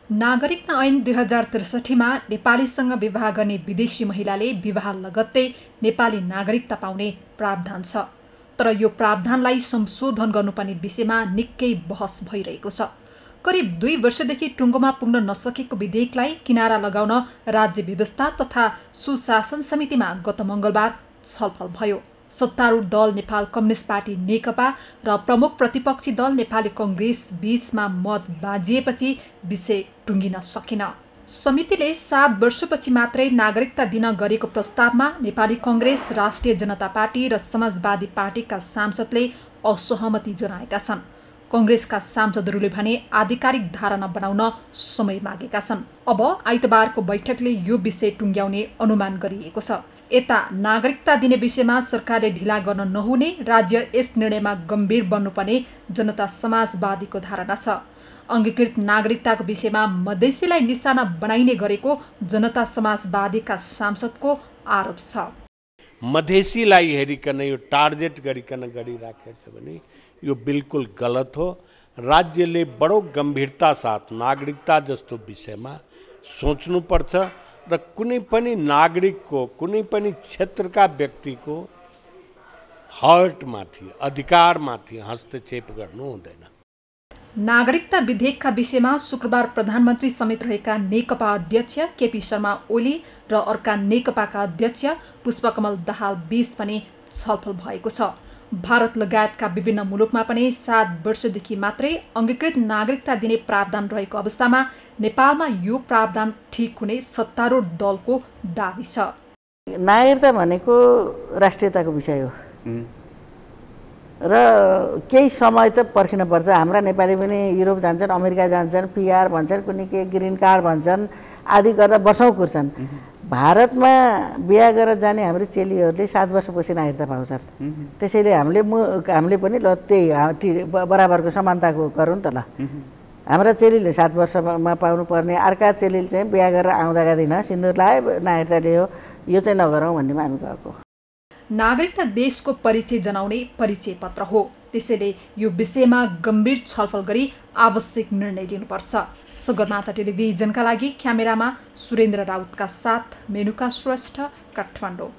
नागरिकता ऐन 2063 मा नेपालीसँग विवाह गर्ने विदेशी महिलाले विवाह लगत्तै नेपाली नागरिकता पाउने प्रावधान छ। तर यो प्रावधानलाई संशोधन गर्नुपर्ने विषयमा निकै बहस भइरहेको छ। करिब 2 वर्षदेखि टुङ्गोमा पुग्न नसकेको विधेयकलाई किनारा लगाउन राज्य व्यवस्था तथा सुशासन समितिमा गत मङ्गलबार छलफल भयो। सत्तारूढ दल नेपाल कम्युनिस्ट पार्टी नेकपा र प्रमुख प्रतिपक्षी दल नेपाली कङ्ग्रेस बीचमा मत बाजिएपछि विषय टुङ्गिन सकेन। समितिले 7 वर्षपछि मात्रै नागरिकता दिन गरेको प्रस्तावमा नेपाली कङ्ग्रेस, राष्ट्रिय जनता पार्टी र समाजवादी पार्टीका सांसदले असहमति जनाएका छन्। कङ्ग्रेसका सांसदहरूले भने आधिकारिक धारणा बनाउन समय मागेका छन्। अब आइतबारको बैठकले यो विषय टुङ्ग्याउने अनुमान गरिएको छ। यता नागरिकता दिने विषयमा सरकारले ढिला गर्न नहुने, राज्य यस निर्णयमा गम्भीर बन्नुपर्ने जनता समाजवादीको धारणा छ। अङ्गीकृत नागरिकताको विषयमा मधेसीलाई निशाना बनाइने गरेको जनता समाजवादीका सांसदको आरोप छ। मधेसीलाई हेरिकन यो टार्गेट गरिकन गरिराखेको छ भने यो बिल्कुल गलत हो। राज्यले बडो गम्भीरता साथ नागरिकता जस्तो विषयमा सोच्नुपर्छ र कुनै पनि नागरिकको, कुनै पनि क्षेत्रका व्यक्तिको हकमाथि, अधिकारमाथि हस्तक्षेप गर्नु हुँदैन। नागरिकता विधेयकका विषयमा शुक्रबार प्रधानमन्त्री समेत रहेका नेकपा अध्यक्ष केपी शर्मा ओली र अर्का नेकपाका अध्यक्ष पुष्पकमल दाहाल बीच पनि छलफल भएको छ। भारत लगायतका विभिन्न मुलुकमा पनि 7 वर्षदेखि मात्रै अङ्गीकृत नागरिकता दिने प्रावधान रहेको अवस्थामा नेपालमा यो प्रावधान ठिक हुने सत्तारूढ दलको दाबी छ। नागरिकता भनेको राष्ट्रियताको विषय हो र केही समय त पर्खिनुपर्छ। हाम्रा नेपाली पनि युरोप जान्छन्, अमेरिका जान्छन्, पिआर भन्छन्, कुनै के ग्रिन कार्ड भन्छन्, आदि गर्दा वर्षौँ कुर्छन्। भारतमा बिहा गरेर जाने हाम्रो चेलीहरूले 7 वर्षपछि नागरिकता पाउँछन्। त्यसैले हामीले पनि ल त्यही बराबरको समानताको गरौँ त ल। हाम्रा चेलीले 7 वर्षमा पाउनुपर्ने, अर्का चेलीले चाहिँ बिहा गरेर आउँदाका दिन सिन्दुर लायो, नागरिकता लियो, यो चाहिँ नगरौँ भन्नेमा हामी गएको। नागरिकता देशको परिचय जनाउने परिचय पत्र हो। त्यसैले यो विषयमा गम्भीर छलफल गरी आवश्यक निर्णय लिनुपर्छ। सगरमाथा टेलिभिजनका लागि क्यामेरामा सुरेन्द्र राउतका साथ मेनुका श्रेष्ठ, काठमाडौँ।